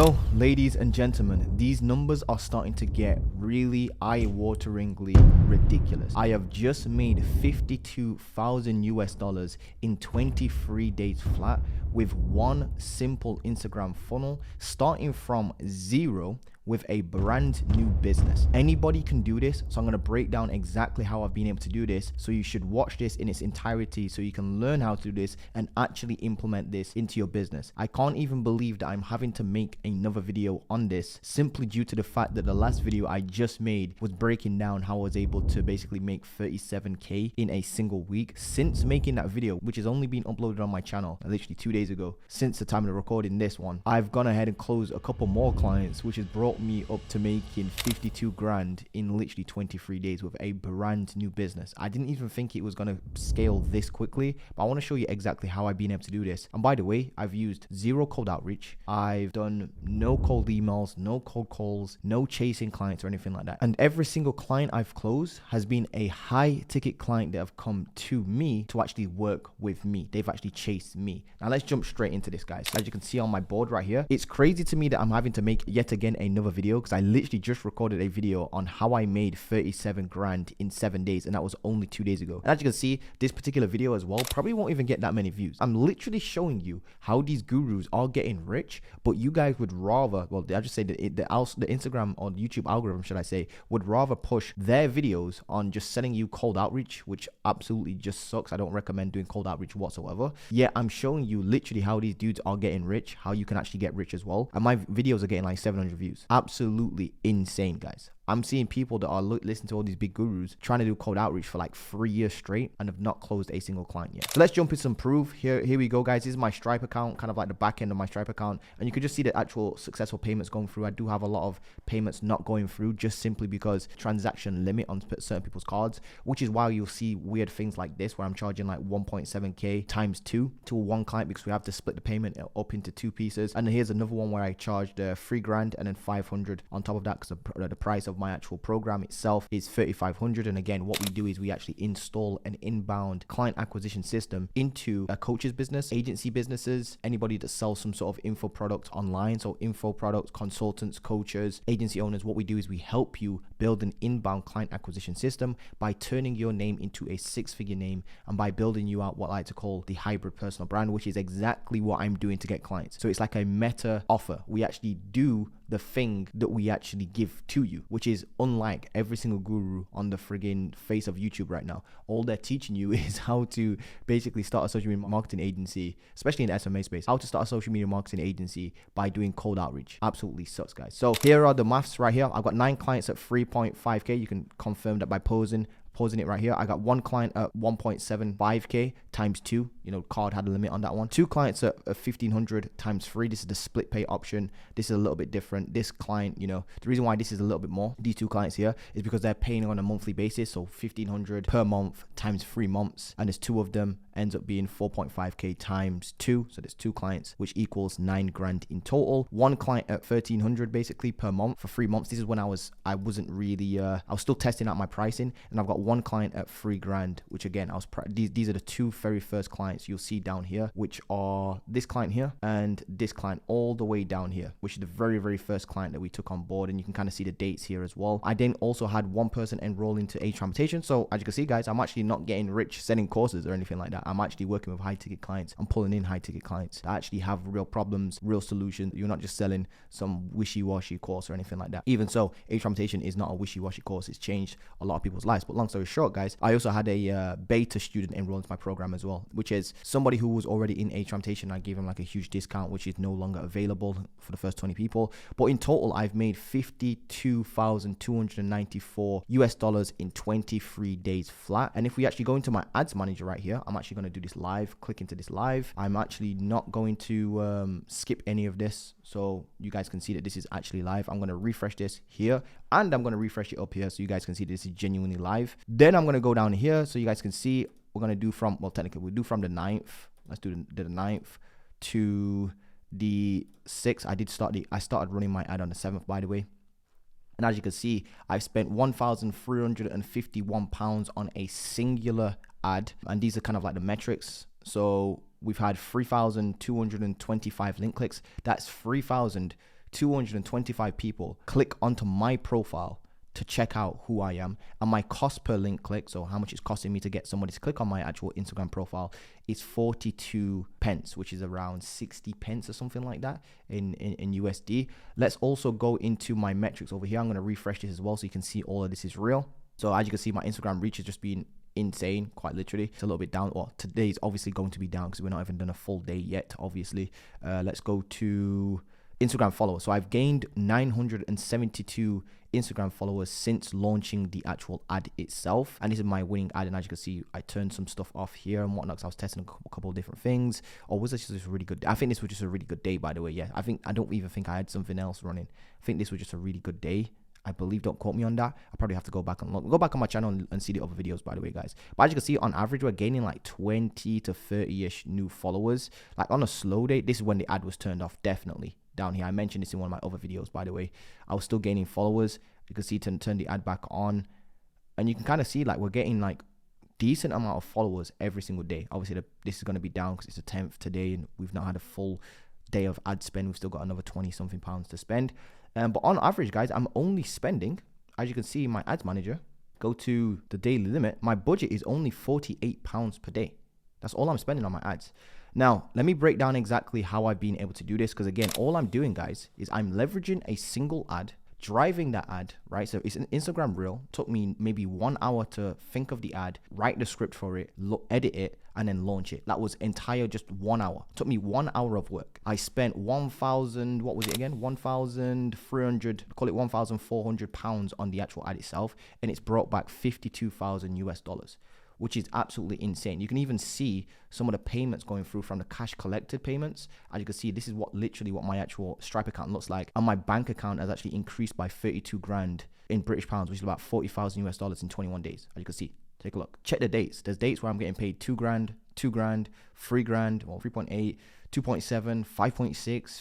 So, ladies and gentlemen, these numbers are starting to get really eye-wateringly ridiculous. I have just made 52,000 US dollars in 23 days flat with one simple Instagram funnel, starting from zero with a brand new business. Anybody can do this, so I'm going to break down exactly how I've been able to do this. So you should watch this in its entirety so you can learn how to do this and actually implement this into your business. I can't even believe that I'm having to make another video on this simply due to the fact that the last video I just made was breaking down how I was able to basically make 37k in a single week. Since making that video, which has only been uploaded on my channel literally 2 days ago, since the time of recording this one, I've gone ahead and closed a couple more clients, which has brought me up to making 52 grand in literally 23 days with a brand new business. I didn't even think it was going to scale this quickly, but I want to show you exactly how I've been able to do this. And by the way, I've used zero cold outreach. I've done no cold emails, no cold calls, no chasing clients or anything like that. And every single client I've closed has been a high ticket client that have come to me to actually work with me. They've actually chased me. Now let's jump straight into this, guys. As you can see on my board right here, it's crazy to me that I'm having to make yet again another video because I literally just recorded a video on how I made 37 grand in 7 days, and that was only 2 days ago. And as you can see, this particular video as well probably won't even get that many views. I'm literally showing you how these gurus are getting rich, but you guys would rather, well, I just say that the Instagram or YouTube algorithm, should I say, would rather push their videos on just sending you cold outreach, which absolutely just sucks. I don't recommend doing cold outreach whatsoever. Yeah, I'm showing you literally how these dudes are getting rich, how you can actually get rich as well. And my videos are getting like 700 views. Absolutely insane, guys. I'm seeing people that are listening to all these big gurus trying to do cold outreach for like 3 years straight and have not closed a single client yet. So let's jump into some proof. Here we go, guys. This is my Stripe account, kind of like the back end of my Stripe account. And you can just see the actual successful payments going through. I do have a lot of payments not going through just simply because transaction limit on certain people's cards, which is why you'll see weird things like this where I'm charging like 1.7k times 2 to one client because we have to split the payment up into 2 pieces. And here's another one where I charged 3 grand and then 500 on top of that because the price of my actual program itself is 3,500. And again, what we do is we actually install an inbound client acquisition system into a coach's business, agency businesses, anybody that sells some sort of info product online. So info products, consultants, coaches, agency owners. What we do is we help you build an inbound client acquisition system by turning your name into a 6-figure name and by building you out what I like to call the hybrid personal brand, which is exactly what I'm doing to get clients. So it's like a meta offer. We actually do the thing that we actually give to you, which is unlike every single guru on the friggin' face of YouTube right now. All they're teaching you is how to basically start a social media marketing agency, especially in the SMA space, how to start a social media marketing agency by doing cold outreach. Absolutely sucks, guys. So here are the maths right here. I've got 9 clients at 3.5k. You can confirm that by pausing it right here. I got 1 client at 1.75k times 2. You know, card had a limit on that one. 2 clients at 1,500 times 3. This is the split pay option. This is a little bit different. This client, you know, the reason why this is a little bit more, these 2 clients here, is because they're paying on a monthly basis. So 1,500 per month times 3 months. And there's 2 of them, ends up being 4.5k times 2. So there's 2 clients, which equals 9 grand in total. 1 client at 1,300 basically per month for 3 months. This is when I was still testing out my pricing, and I've got 1 client at 3 grand, which again, these are the 2 very first clients you'll see down here, which are this client here and this client all the way down here, which is the very, very first client that we took on board. And you can kind of see the dates here as well. I then also had 1 person enroll into Age Transformation. So as you can see, guys, I'm actually not getting rich selling courses or anything like that. I'm actually working with high ticket clients. I'm pulling in high ticket clients that actually have real problems, real solutions. You're not just selling some wishy-washy course or anything like that. Even so, Age Transformation is not a wishy-washy course. It's changed a lot of people's lives. But long story short, guys, I also had a beta student enroll into my program as well, which is somebody who was already in Age Transformation. I gave him like a huge discount, which is no longer available for the first 20 people. But in total, I've made 52,294 US dollars in 23 days flat. And if we actually go into my ads manager right here, I'm actually going to do this live. Click into this live. I'm actually not going to skip any of this, so you guys can see that this is actually live. I'm going to refresh this here, and I'm going to refresh it up here so you guys can see this is genuinely live. Then I'm going to go down here so you guys can see we're going to do from, well, technically we'll do from the 9th. Let's do the 9th to the 6th. I started running my ad on the 7th, by the way. And as you can see, I've spent £1,351 on a singular ad. And these are kind of like the metrics. So we've had 3,225 link clicks. That's 3,000 225 people click onto my profile to check out who I am, and my cost per link click, so how much it's costing me to get somebody to click on my actual Instagram profile, is 42 pence, which is around 60 pence or something like that in USD. Let's also go into my metrics over here. I'm going to refresh this as well so you can see all of this is real. So as you can see, my Instagram reach has just been insane, quite literally. It's a little bit down. Well, today's obviously going to be down because we're not even done a full day yet, obviously. Let's go to Instagram followers. So I've gained 972 Instagram followers since launching the actual ad itself, and this is my winning ad. And as you can see, I turned some stuff off here and whatnot because I was testing a couple of different things. Or was this just a really good day? I think this was just a really good day, by the way. Yeah, I don't even think I had something else running. I think this was just a really good day, I believe. Don't quote me on that. I probably have to go back on my channel and see the other videos, by the way, guys. But as you can see, on average, we're gaining like 20 to 30-ish new followers. Like on a slow day, this is when the ad was turned off, definitely. Down here, I mentioned this in one of my other videos, by the way. I was still gaining followers. You can see to turn the ad back on, and you can kind of see like we're getting like decent amount of followers every single day. Obviously, this is going to be down because it's the 10th today, and we've not had a full day of ad spend. We've still got another 20 something pounds to spend. But on average, guys, I'm only spending, as you can see, my ads manager, go to the daily limit. My budget is only £48 per day. That's all I'm spending on my ads. Now, let me break down exactly how I've been able to do this. Because again, all I'm doing, guys, is I'm leveraging a single ad, driving that ad, right? So it's an Instagram reel. Took me maybe 1 hour to think of the ad, write the script for it, edit it, and then launch it. That was entire just 1 hour. Took me 1 hour of work. I spent 1,000, what was it again? 1,300, call it 1,400 pounds on the actual ad itself. And it's brought back 52,000 US dollars, which is absolutely insane. You can even see some of the payments going through from the cash collected payments. As you can see, this is literally what my actual Stripe account looks like. And my bank account has actually increased by 32 grand in British pounds, which is about 40,000 US dollars in 21 days. As you can see, take a look. Check the dates. There's dates where I'm getting paid 2 grand, 2 grand, 3 grand, well, 3.8, 2.7, 5.6,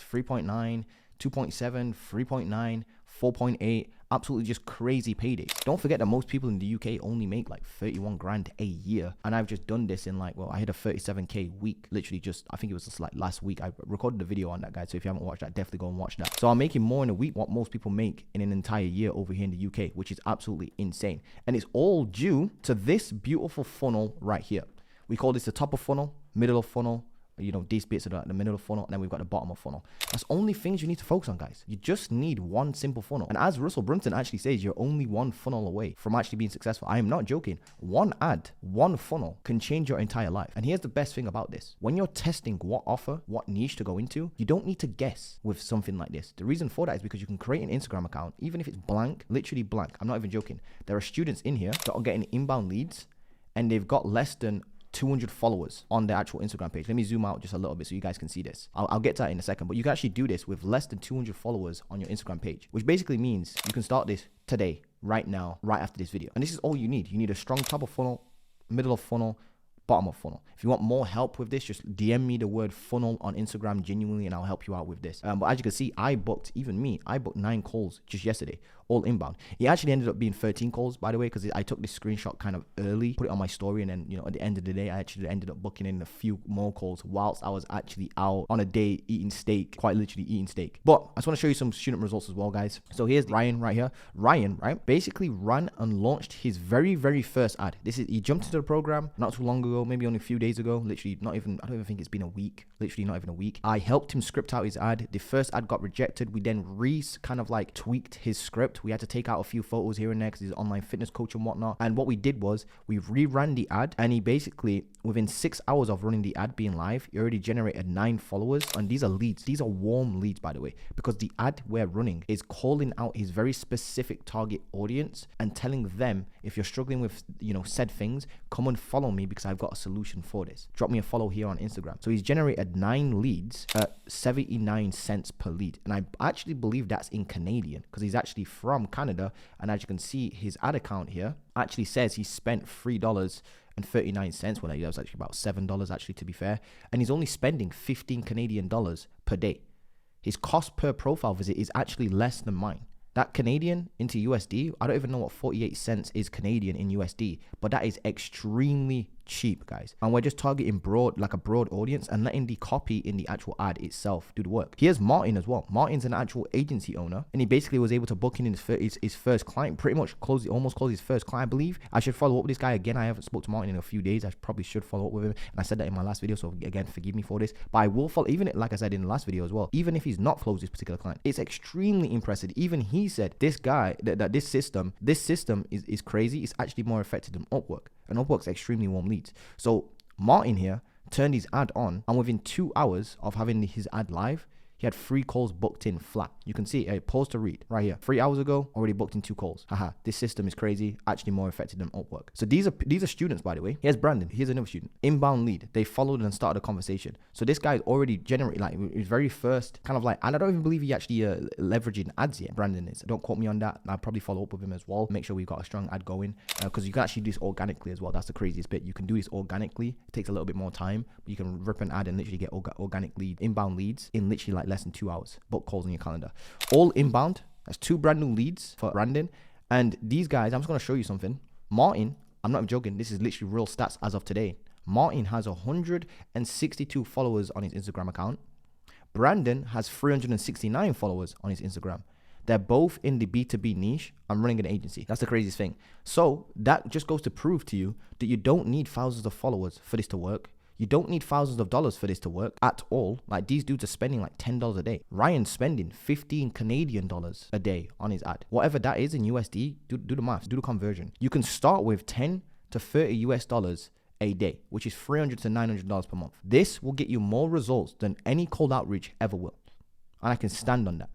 3.9, 2.7, 3.9, 4.8, absolutely just crazy paydays. Don't forget that most people in the UK only make like 31 grand a year. And I've just done this in like, well, I had a 37k week, literally just, I think it was just like last week. I recorded a video on that, guys. So if you haven't watched that, definitely go and watch that. So I'm making more in a week what most people make in an entire year over here in the UK, which is absolutely insane. And it's all due to this beautiful funnel right here. We call this the top of funnel, middle of funnel, you know, these bits are the middle of funnel, and then we've got the bottom of funnel. That's only things you need to focus on, guys. You just need one simple funnel. And as Russell Brunson actually says, you're only one funnel away from actually being successful. I am not joking. One ad, one funnel can change your entire life. And here's the best thing about this. When you're testing what offer, what niche to go into, you don't need to guess with something like this. The reason for that is because you can create an Instagram account, even if it's blank, literally blank. I'm not even joking. There are students in here that are getting inbound leads, and they've got less than 200 followers on their actual Instagram page. Let me zoom out just a little bit so you guys can see this. I'll get to that in a second, but you can actually do this with less than 200 followers on your Instagram page, which basically means you can start this today, right now, right after this video. And this is all you need. You need a strong top of funnel, middle of funnel, bottom of funnel. If you want more help with this, just DM me the word funnel on Instagram genuinely, and I'll help you out with this. But as you can see, I booked 9 calls just yesterday, all inbound. It actually ended up being 13 calls, by the way, because I took this screenshot kind of early, put it on my story, and then, you know, at the end of the day, I actually ended up booking in a few more calls whilst I was actually out on a day eating steak, quite literally eating steak. But I just want to show you some student results as well, guys. So here's Ryan right here. Ryan, right, basically ran and launched his very, very first ad. He jumped into the program not too long ago, maybe only a few days ago, literally I don't even think it's been a week, literally not even a week. I helped him script out his ad. The first ad got rejected. We then kind of like tweaked his script. We had to take out a few photos here and there because he's an online fitness coach and whatnot. And what we did was we reran the ad, and he basically, within 6 hours of running the ad being live, he already generated 9 followers. And these are leads. These are warm leads, by the way, because the ad we're running is calling out his very specific target audience and telling them, if you're struggling with, you know, said things, come and follow me because I've got a solution for this. Drop me a follow here on Instagram. So he's generated 9 leads at 79 cents per lead. And I actually believe that's in Canadian because he's actually from Canada. And as you can see, his ad account here actually says he spent $3.39. Well, that was actually about $7 actually, to be fair. And he's only spending 15 Canadian dollars per day. His cost per profile visit is actually less than mine. That Canadian into USD, I don't even know what 48 cents is Canadian in USD, but that is extremely cheap, guys. And we're just targeting a broad audience and letting the copy in the actual ad itself do the work. Here's Martin as well. Martin's an actual agency owner, and he basically was able to book in his first client, pretty much almost close his first client, I believe. I should follow up with this guy again. I haven't spoke to Martin in a few days. I probably should follow up with him, and I said that in my last video, so again, forgive me for this, but I will follow, even like I said in the last video as well, even if he's not closed this particular client, it's extremely impressive. Even he said this guy that this system is crazy. It's actually more effective than Upwork, and Upwork's extremely warm leads. So Martin here turned his ad on, and within 2 hours of having his ad live, he had 3 calls booked in flat. You can see a pause to read right here. 3 hours ago, already booked in 2 calls. Haha, this system is crazy. Actually more effective than Upwork. So these are students, by the way. Here's Brandon. Here's another student. Inbound lead. They followed and started a conversation. So this guy is already generating, like, his very first kind of like, and I don't even believe he actually leveraging ads yet. Brandon is. Don't quote me on that. I'll probably follow up with him as well. Make sure we've got a strong ad going, because you can actually do this organically as well. That's the craziest bit. You can do this organically. It takes a little bit more time, but you can rip an ad and literally get organic inbound leads in literally like less than 2 hours. Book calls on your calendar. All inbound. That's 2 brand new leads for Brandon. And these guys, I'm just going to show you something. Martin, I'm not joking. This is literally real stats as of today. Martin has 162 followers on his Instagram account. Brandon has 369 followers on his Instagram. They're both in the B2B niche. I'm running an agency. That's the craziest thing. So that just goes to prove to you that you don't need thousands of followers for this to work. You don't need thousands of dollars for this to work at all. Like, these dudes are spending like $10 a day. Ryan's spending 15 Canadian dollars a day on his ad. Whatever that is in USD, do the maths, do the conversion. You can start with 10 to 30 US dollars a day, which is $300 to $900 per month. This will get you more results than any cold outreach ever will. And I can stand on that.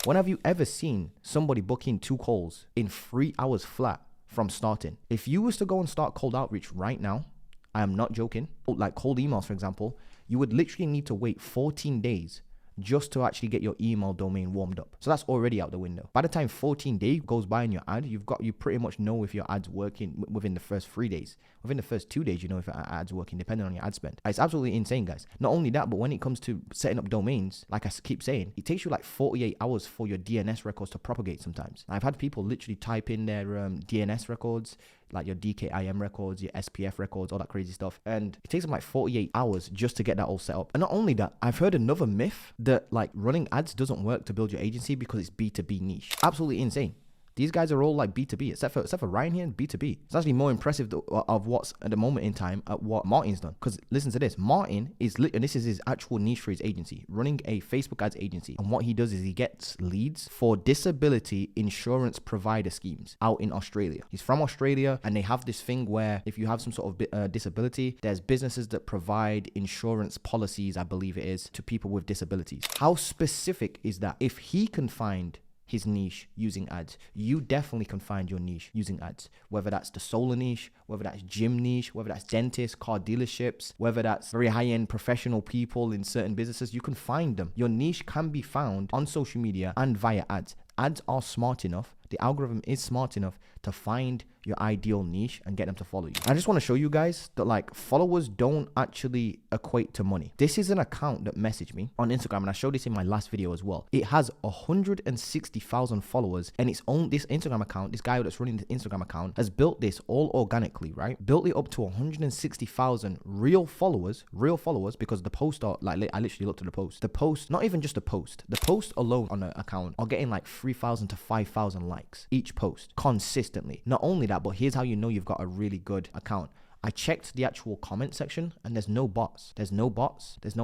When have you ever seen somebody booking 2 calls in 3 hours flat from starting? If you was to go and start cold outreach right now, I am not joking, like cold emails, for example, you would literally need to wait 14 days just to actually get your email domain warmed up. So that's already out the window. By the time 14 days goes by in your ad, you pretty much know if your ad's working within the first 3 days. Within the first 2 days, you know if your ad's working, depending on your ad spend. It's absolutely insane, guys. Not only that, but when it comes to setting up domains, like I keep saying, it takes you like 48 hours for your DNS records to propagate sometimes. I've had people literally type in their DNS records, like your DKIM records, your SPF records, all that crazy stuff. And it takes them like 48 hours just to get that all set up. And not only that, I've heard another myth that like running ads doesn't work to build your agency because it's B2B niche. Absolutely insane. These guys are all like B2B, except for Ryan here, B2B. It's actually more impressive of what's at the moment in time at what Martin's done. Because listen to this, Martin is, and this is his actual niche for his agency, running a Facebook ads agency. And what he does is he gets leads for disability insurance provider schemes out in Australia. He's from Australia, and they have this thing where if you have some sort of disability, there's businesses that provide insurance policies, I believe it is, to people with disabilities. How specific is that? If he can find his niche using ads, you definitely can find your niche using ads, whether that's the solar niche, whether that's gym niche, whether that's dentists, car dealerships, whether that's very high-end professional people in certain businesses. You can find them. Your niche can be found on social media and via ads. Ads are smart enough, the algorithm is smart enough to find your ideal niche and get them to follow you. I just want to show you guys that like followers don't actually equate to money. This is an account that messaged me on Instagram, and I showed this in my last video as well. It has 160,000 followers, and its own, this Instagram account, this guy that's running the Instagram account has built this all organically, right? Built it up to 160,000 real followers, because the post are like, I literally looked at the post. The post, not even just the post alone on the account are getting like 3,000 to 5,000 likes each post consistently. Not only that, but here's how you know you've got a really good account. I checked the actual comment section and there's no bots. There's no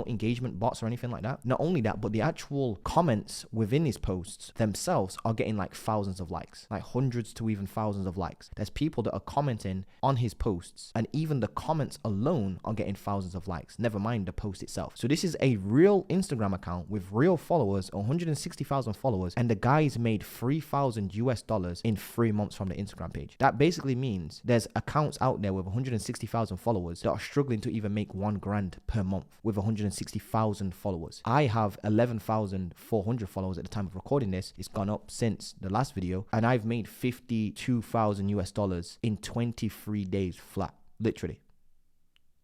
engagement bots or anything like that. Not only that, but the actual comments within his posts themselves are getting like thousands of likes, like hundreds to even thousands of likes. There's people that are commenting on his posts, and even the comments alone are getting thousands of likes, never mind the post itself. So this is a real Instagram account with real followers, 160,000 followers, and the guy's made $3,000 in 3 months from the Instagram page. That basically means there's accounts out there with 160,000 followers that are struggling to even make $1,000 per month with 160,000 followers. I have 11,400 followers at the time of recording this. It's gone up since the last video, and I've made $52,000 in 23 days flat, literally.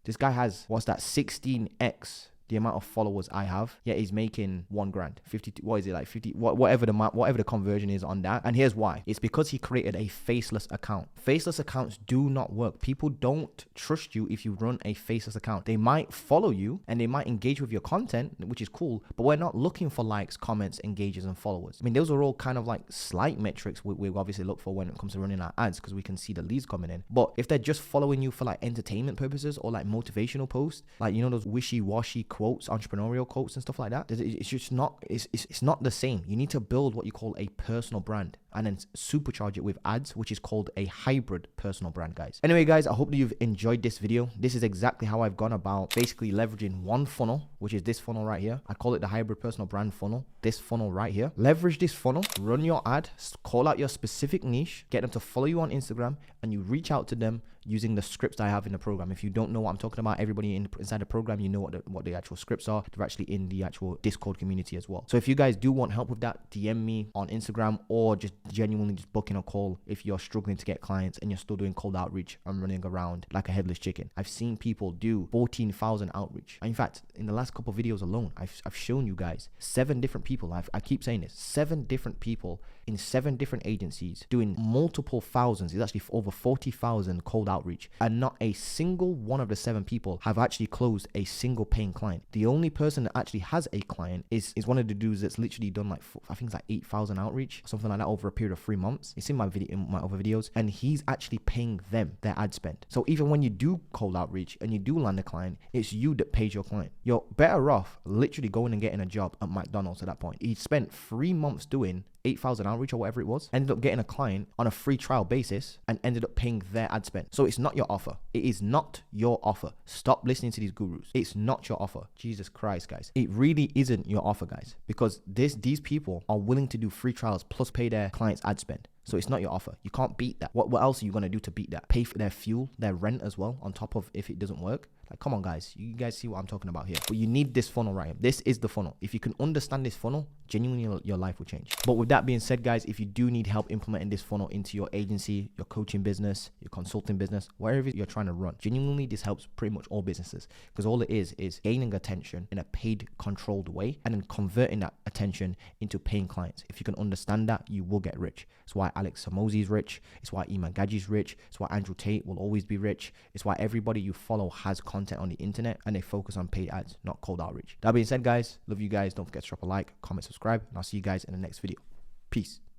This guy has, what's that, 16x the amount of followers I have, yet he's making 1 grand, 50, what is it, like 50, whatever the conversion is on that. And here's why. It's because he created a faceless account. Faceless accounts do not work. People don't trust you if you run a faceless account. They might follow you and they might engage with your content, which is cool, but we're not looking for likes, comments, engages, and followers. I mean, those are all kind of like slight metrics we obviously look for when it comes to running our ads, because we can see the leads coming in. But if they're just following you for like entertainment purposes or like motivational posts, like, you know, those wishy-washy quotes, entrepreneurial quotes and stuff like that, it's just not, it's not the same. You need to build what you call a personal brand and then supercharge it with ads, which is called a hybrid personal brand, guys. Anyway, guys, I hope that you've enjoyed this video. This is exactly how I've gone about basically leveraging one funnel, which is this funnel right here. I call it the hybrid personal brand funnel. This funnel right here. Leverage this funnel, run your ad, call out your specific niche, get them to follow you on Instagram, and you reach out to them using the scripts I have in the program. If you don't know what I'm talking about, everybody inside the program, you know what the actual scripts are. They're actually in the actual Discord community as well. So if you guys do want help with that, DM me on Instagram, or just genuinely just booking a call if you're struggling to get clients and you're still doing cold outreach and running around like a headless chicken. I've seen people do 14,000 outreach. In fact, in the last couple of videos alone, I've shown you guys 7 different people. I keep saying this, 7 different people in 7 different agencies doing multiple thousands. It's actually over 40,000 cold outreach, and not a single one of the 7 people have actually closed a single paying client. The only person that actually has a client is one of the dudes that's literally done like, I think it's like 8,000 outreach, something like that, over a period of 3 months. It's in my other videos, and he's actually paying them their ad spend. So even when you do cold outreach and you do land a client, it's you that pays your client. You're better off literally going and getting a job at McDonald's at that point. He spent 3 months doing 8,000 outreach or whatever it was, ended up getting a client on a free trial basis and ended up paying their ad spend. So it's not your offer. It is not your offer. Stop listening to these gurus. It's not your offer. Jesus Christ, guys. It really isn't your offer, guys, because these people are willing to do free trials plus pay their clients ad spend. So it's not your offer. You can't beat that. What else are you going to do to beat that? Pay for their fuel, their rent as well, on top of if it doesn't work. Like, come on, guys. You guys see what I'm talking about here. But you need this funnel right here. This is the funnel. If you can understand this funnel, genuinely your life will change. But with that being said, guys, if you do need help implementing this funnel into your agency, your coaching business, your consulting business, wherever you're trying to run, genuinely this helps pretty much all businesses, because all it is gaining attention in a paid, controlled way and then converting that attention into paying clients. If you can understand that, you will get rich. It's why Alex Hormozi is rich. It's why Iman Gadzhi is rich. It's why Andrew Tate will always be rich. It's why everybody you follow has content on the internet and they focus on paid ads, not cold outreach. That being said, guys, love you guys. Don't forget to drop a like, comment, subscribe, and I'll see you guys in the next video. Peace.